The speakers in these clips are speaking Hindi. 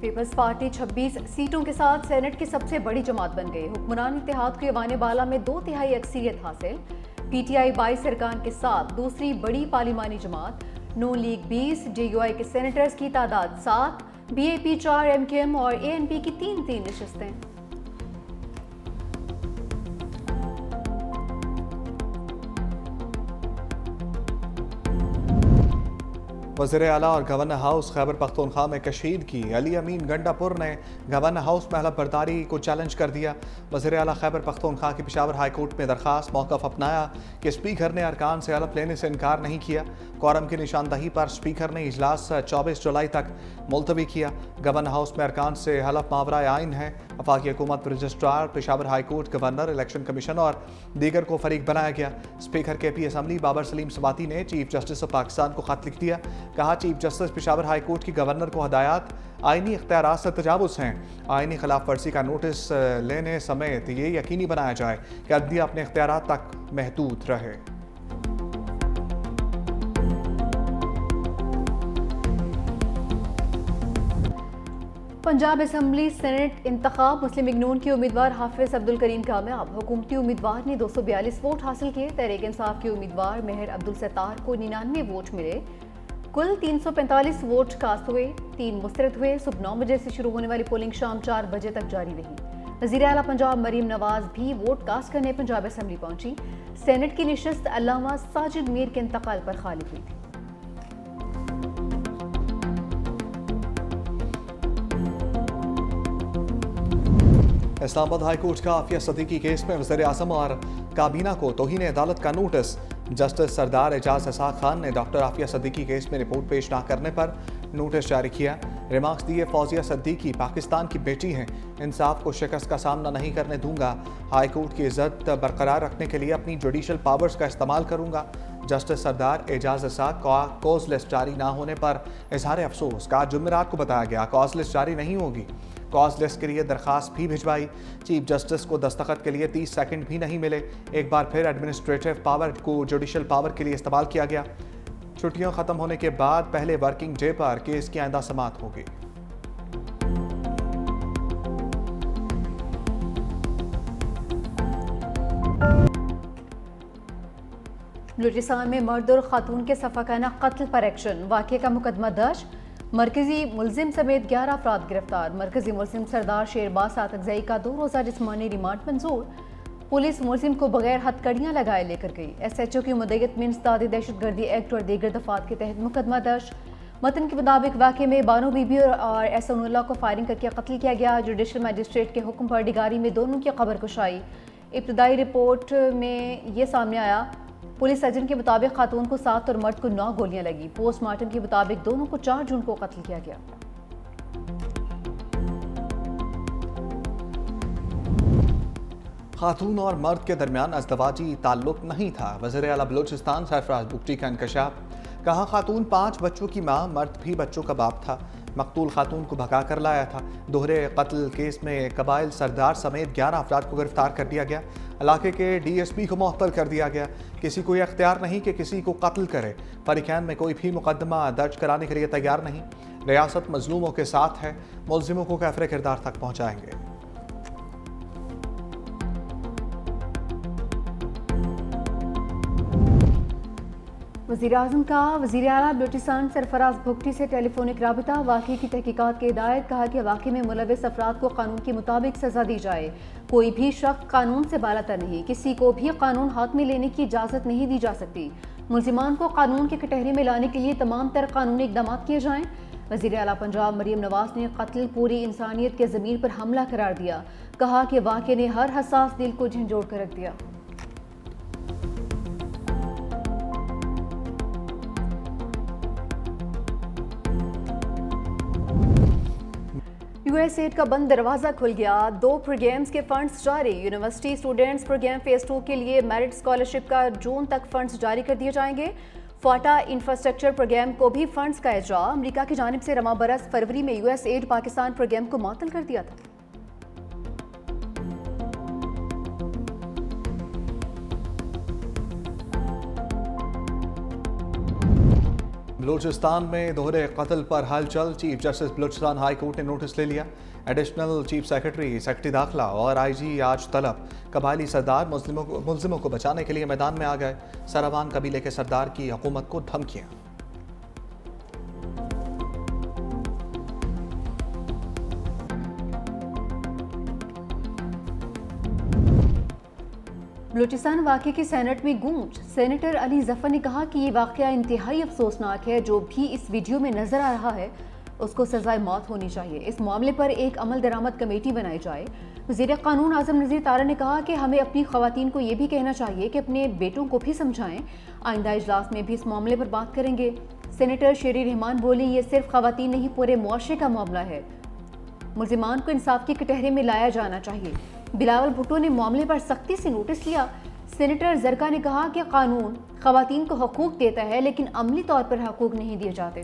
पीपल्स पार्टी 26 सीटों के साथ सेनेट की सबसे बड़ी जमात बन गई। हुक्मरान इत्तेहाद को ईवान बाला में 2/3 अक्सरियत हासिल। पीटीआई 22 अरकान के साथ दूसरी बड़ी पार्लिमानी जमात। नून लीग 20, DUI के सेनेटर्स की तादाद 7, BAP 4, MKM और ANP की 3 नशिस्तें। वज़ीर आला और गवर्नर हाउस खैबर पख्तूनख्वा में कशीदगी। अली अमीन गंडापुर ने गवर्नर हाउस में हलफ बर्दारी को चैलेंज कर दिया। वज़ीर आला खैबर पख्तूनख्वा की पेशावर हाई कोर्ट में दरखास्त मौक़िफ़ अपनाया कि स्पीकर ने अरकान से हलफ लेने से इनकार नहीं किया। कोरम की निशानदही पर स्पीकर ने इजलास 24 जुलाई तक मुलतवी किया। गवर्नर हाउस में अरकान से हलफ मावरा आइन है। वफाकी हुकूमत registrar, Peshawar high court, governor, election commission और दीगर को फरीक बनाया गया। Speaker KP assembly Babar Salim Sabati ने चीफ जस्टिस ऑफ पाकिस्तान को खत लिख दिया। कहा, chief justice Peshawar high court की गवर्नर को हदायत आइनी इख्तियारात से तजावुज़ हैं। आइनी खिलाफ वर्जी का नोटिस लेने समेत ये यकीनी बनाया जाए कि अदलिया अपने इख्तियारात तक महदूद रहे। पंजाब असम्बली सेनेट इंतखाब मुस्लिम लीग नून के उम्मीदवार हाफिज अब्दुल करीम कामयाब। हुकूमती उम्मीदवार ने 242 वोट हासिल किए। तहरीक इंसाफ के उम्मीदवार मेहर अब्दुल सत्तार को 99 वोट मिले। कुल 345 वोट कास्ट हुए, 3 मुस्तरद हुए। सुबह 9 बजे से शुरू होने वाली पोलिंग शाम 4 बजे तक जारी रही। वज़ीर आला पंजाब मरीम नवाज भी वोट कास्ट करने पंजाब असम्बली पहुंची। सेनेट की नशिस्त अल्लामा साजिद मीर के इंतकाल पर खाली हुई थी। इस्लामाबाद हाई कोर्ट का आफिया सदीकी केस में वज़ीर आज़म और काबीना को तौहीन अदालत का नोटिस। जस्टिस सरदार एजाज इसाक खान ने डॉक्टर आफिया सदीकी केस में रिपोर्ट पेश न करने पर नोटिस जारी किया। रिमार्क्स दिए, फौजिया सदीकी पाकिस्तान की बेटी हैं, इंसाफ को शिकस्त का सामना नहीं करने दूंगा। हाई कोर्ट की इज्जत बरकरार रखने के लिए अपनी जुडिशल पावर्स का इस्तेमाल करूंगा। जस्टिस सरदार एजाज इसाक का कॉज लिस्ट जारी ना होने पर इजहार अफसोस। का जुमेरात को बताया गया कॉज लिस्ट जारी नहीं होगी। कॉज लिस्ट के लिए दरखास्त भी भिजवाई। चीफ जस्टिस को दस्तखत के लिए 30 सेकंड भी नहीं मिले। एक बार फिर एडमिनिस्ट्रेटिव पावर को जुडिशल पावर के लिए इस्तेमाल किया गया। छुट्टियां खत्म होने के बाद पहले वर्किंग डे पर केस की आइंदा समाअत होगी। बलूचिस्तान में मर्द और खातून के सफाकाना कत्ल पर एक्शन। वाक़े का मुकदमा दर्ज। मरकजी मुलजिम समेत 11 अफराद गिरफ्तार। मरकजी मुलजिम सरदार शेरबाज सातकजई का 2 रोज़ा जिस्मानी रिमांड मंजूर। पुलिस मुलजिम को बगैर हथकड़ियाँ लगाए लेकर गई। SHO की मुद्दत में इंसदादी दहशतगर्दी एक्ट और दीगर दफात के तहत मुकदमा दर्ज। मतन के मुताबिक वाक़े में बानो बीबी और एहसानुल्लाह को फायरिंग करके कत्ल किया गया। जुडिशल मजिस्ट्रेट के हुक्म पर डिगारी में दोनों की खबर कुशाई। इब्तदाई रिपोर्ट में ये सामने आया, पुलिस सर्जन के मुताबिक खातून को 7 और मर्द को 9 गोलियां लगी। पोस्टमार्टम के मुताबिक दोनों को 4 जून को कत्ल किया गया। खातून और मर्द के दरमियान अज़दवाजी ताल्लुक नहीं था। वज़ीर आला बलूचिस्तान सरफराज बुगटी का इंकशाफ। कहा, खातून 5 बच्चों की माँ, मर्द भी बच्चों का बाप था। मकतूल खातून को भगा कर लाया था। दोहरे कत्ल केस में कबाइल सरदार समेत 11 अफराद को गिरफ्तार कर दिया गया। इलाके के DSP को मुअत्तल कर दिया गया। किसी को यह अख्तियार नहीं कि किसी को कत्ल करे। फरीकैन में कोई भी मुकदमा दर्ज कराने के लिए तैयार नहीं। रियासत मजलूमों के साथ है। मुलजिमों को कैफरे किरदार तक पहुँचाएंगे। वज़ीर आज़म का वज़ीर आला बलूचिस्तान सरफराज भुगटी से टेलीफोनिक राबिता। वाक़े की तहकीकात की हिदायत। कहा कि वाक़े में मुलविस अफराद को कानून के मुताबिक सज़ा दी जाए। कोई भी शख्स कानून से बालातर नहीं। किसी को भी कानून हाथ में लेने की इजाज़त नहीं दी जा सकती। मुलजिमान को कानून के कटहरे में लाने के लिए तमाम तर कानूनी इक़दाम किए जाएँ। वज़ीर आला पंजाब मरीम नवाज ने कत्ल पूरी इंसानियत के ज़मीर पर हमला करार दिया। कहा कि वाक़े ने हर हसास दिल को झंझोड़ कर रख दिया। USAID का बंद दरवाज़ा खुल गया। 2 प्रोग्राम्स के फंड्स जारी। यूनिवर्सिटी स्टूडेंट्स प्रोग्राम फेज़ 2 के लिए मेरिट स्कॉलरशिप का जून तक फंड्स जारी कर दिए जाएंगे। फाटा इंफ्रास्ट्रक्चर प्रोग्राम को भी फंड्स का इजरा। अमरीका की जानिब से रमा बरस फरवरी में USAID पाकिस्तान प्रोग्राम को मुअत्तल कर दिया था। बलूचिस्तान में दोहरे कत्ल पर हलचल। Chief justice Balochistan high court ने नोटिस ले लिया। एडिशनल चीफ सेक्रेटरी दाखिला और आईजी आज तलब। कबायली सरदार मुल्जिमों को बचाने के लिए मैदान में आ गए। सरावान कबीले के सरदार की हुकूमत को धमकियां। बलूचिस्तान वाक़े की सेनेट में गूंज। सेनेटर अली जफर ने कहा कि ये वाक़या इंतहाई अफसोसनाक है। जो भी इस वीडियो में नजर आ रहा है उसको सजाए मौत होनी चाहिए। इस मामले पर एक अमल दरामद कमेटी बनाई जाए। वज़ीर क़ानून आज़म नज़ीर तारा ने कहा कि हमें अपनी ख़वातीन को ये भी कहना चाहिए कि अपने बेटों को भी समझाएं। आइंदा इजलास में भी इस मामले पर बात करेंगे। सेनेटर शेरी रहमान बोली, ये सिर्फ ख़वातीन नहीं पूरे मुआशरे का मामला है। मुल्जिमान को इंसाफ के कटहरे में लाया जाना चाहिए। बिलावल भुट्टो ने मामले पर सख्ती से नोटिस लिया। सेनेटर जरका ने कहा कि कानून ख़वातीन को हकूक देता है लेकिन अमली तौर पर हकूक नहीं दिए जाते।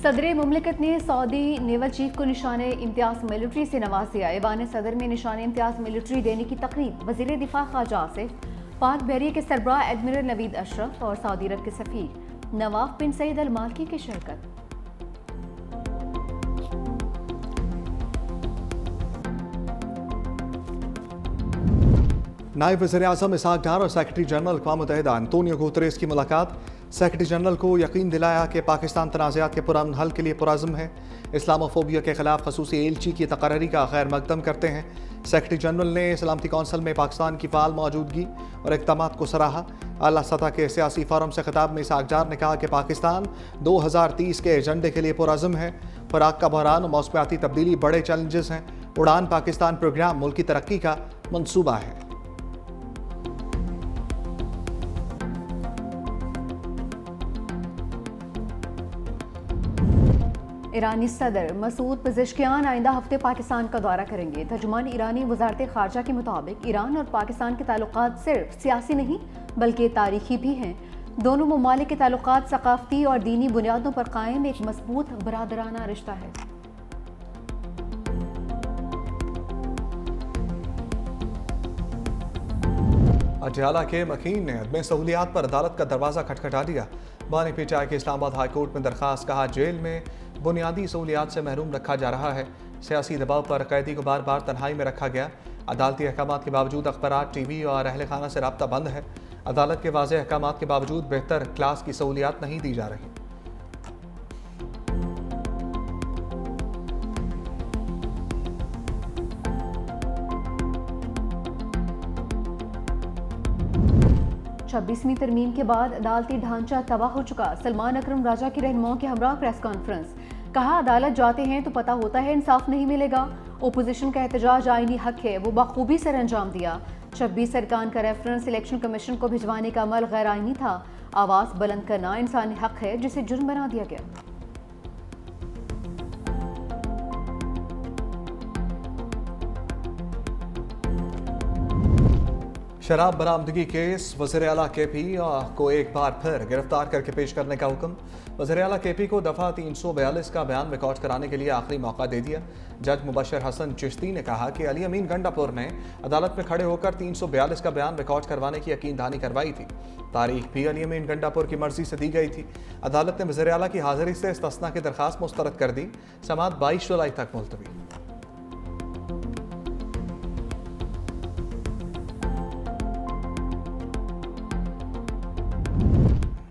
सदर मुमलिकत ने सऊदी नेवल चीफ को निशाने इम्तियाज मिलिट्री से नवाज दिया। ऐवान सदर में निशाने इम्तियाज मिलिट्री देने की तकरीब। वज़ीर दिफा ख्वाजा आसिफ, पाक बहरिया के सरबराह एडमिरल नवीद अशरफ और सऊदी अरब के सफ़ीर नवाफ बिन सईद अल मालकी की शिरकत। नायब वज़ीर आज़म इसहाक डार और सेक्रेटरी जनरल अक़वाम मुत्तहिदा अंतोनियो गुतरेस की मुलाकात। सेक्रेटरी जनरल को यकीन दिलाया कि पाकिस्तान तनाज़ात के पुरअमन हल के लिए पुरअज़्म है। इस्लामोफोबिया के खिलाफ खसूसी एलची की तकर्री का खैर मकदम करते हैं। सेक्रेटरी जनरल ने सलामती कौंसल में पाकिस्तान की फ़ाल मौजूदगी और इक़दामात को सराहा। आला सतह के सियासी फोरम से खिताब में इसहाक डार ने कहा कि पाकिस्तान 2030 के एजेंडे के लिए पुरअज़्म है। खुराक का बहरान और मौसमियाती तब्दीली बड़े चैलेंजेस हैं। उड़ान पाकिस्तान प्रोग्राम मुल्क की तरक्की का मंसूबा है। ईरानी सदर मसूद पज़ेश्कियान आइंदा हफ्ते पाकिस्तान का दौरा करेंगे। तर्जुमान ईरानी वज़ारत ख़ारजा के मुताबिक ईरान और पाकिस्तान के ताल्लुकात सिर्फ सियासी नहीं बल्कि तारीखी भी हैं। दोनों ममालिक के ताल्लुकात सकाफ़ती और दीनी बुनियादों पर कायम एक मजबूत बरादराना रिश्ता है। अजयाला के मकीन ने अदम सहूलियात पर अदालत का दरवाज़ा खटखटा दिया। बानी पीटीआई के इस्लामाबाद हाई कोर्ट में दरखास्त। कहा जेल में बुनियादी सहूलियात से महरूम रखा जा रहा है। सियासी दबाव पर कैदी को बार बार तन्हाई में रखा गया। अदालती अहकामात के बावजूद अखबारात, टीवी और अहल खाना से रब्ता बंद है। अदालत के वाज़ेह अहकामात के बावजूद बेहतर क्लास की सहूलियात नहीं दी जा रही। छब्बीसवीं तरमीम के बाद अदालती ढांचा तबाह हो चुका। सलमान अकरम राजा की रहनुमाओं के हमरा प्रेस कॉन्फ्रेंस। कहा, अदालत जाते हैं तो पता होता है इंसाफ नहीं मिलेगा। ओपोजिशन का एहतजाज आईनी हक है, वो बखूबी सर अंजाम दिया। 26 अरकान का रेफरेंस इलेक्शन कमीशन को भिजवाने का अमल गैर आईनी था। आवाज़ बुलंद करना इंसानी हक है जिसे जुर्म बना दिया गया। शराब बरामदगी केस। वज़ीर आला KP को एक बार फिर गिरफ्तार करके पेश करने का हुक्म। वज़ीर आला KP को दफ़ा 342 का बयान रिकॉर्ड कराने के लिए आखिरी मौका दे दिया। जज मुबशर हसन चिश्ती ने कहा कि अली अमीन गंडापुर ने अदालत में खड़े होकर 342 का बयान रिकॉर्ड करवाने की यकीन दहानी करवाई थी। तारीख भी अली अमीन गंडापुर की मर्जी से दी गई थी। अदालत ने वज़ीर आला की हाजिरी से इस्तिस्ना की दरखास्त मुस्तरद कर दी। समाअत 22 जुलाई तक मुलतवी।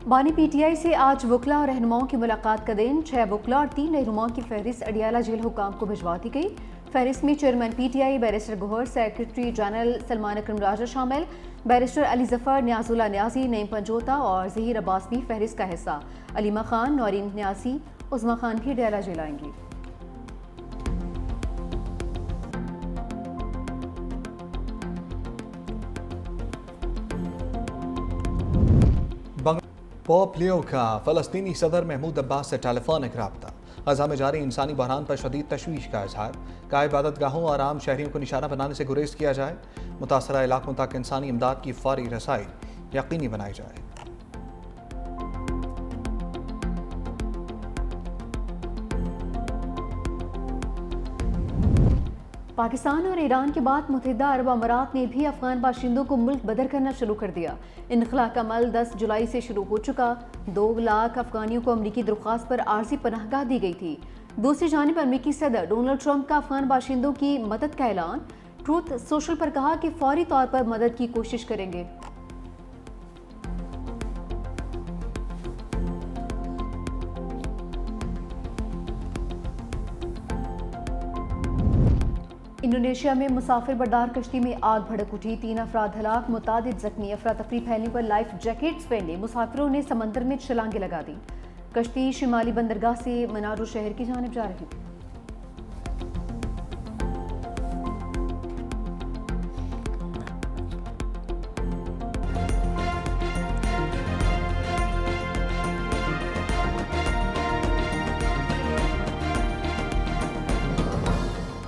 बानी पीटीआई से आज वकला और रहनुमाओं की मुलाकात का दिन। 6 वकला और 3 रहनुमाओं की फहरिस्त अडियाला जेल हुकाम को भिजवा दी गई। फहरिस्त में chairman PTI barrister Gohar, secretary general Salman Akram Raja शामिल। बैरिस्टर अली जफर, न्याजुल्ला न्याजी, नईम पंजोता और जहीर अब्बास भी फहरिस्त का हिस्सा। अलीमा खान, नौरीन न्याजी, उज़मा खान भी अडियाला जेल आएंगी। पोप लियो का फ़लस्तीनी सदर महमूद अब्बास से टेलीफोनिक रब्ता। गज़ा में जारी इंसानी बहरान पर शदीद तशवीश का इजहार। कहा, इबादतगाहों और आम शहरियों को निशाना बनाने से गुरेज किया जाए। मुतासरा इलाकों तक इंसानी इमदाद की फौरी रसाई यकीनी बनाई जाए। पाकिस्तान और ईरान के बाद मुत्तहिदा अरब अमारात ने भी अफगान बाशिंदों को मुल्क बदर करना शुरू कर दिया। इनखला का अमल 10 जुलाई से शुरू हो चुका। 2 लाख अफगानियों को अमरीकी दरख्वास्त पर आर्जी पनाहगाह दी गई थी। दूसरी जानिब अमरीकी सदर डोनाल्ड ट्रंप का अफगान बाशिंदों की मदद का ऐलान। ट्रूथ सोशल पर कहा कि फौरी तौर पर मदद की कोशिश करेंगे। इंडोनेशिया में मुसाफिर बरदार कश्ती में आग भड़क उठी। 3 अफराद हलाक, मुतादिद जख्मी। अफरा तफरी फैलने पर लाइफ जैकेट्स पहने मुसाफिरों ने समंदर में छलांगे लगा दी। कश्ती शिमाली बंदरगाह से मनारो शहर की जानिब जा रही थी।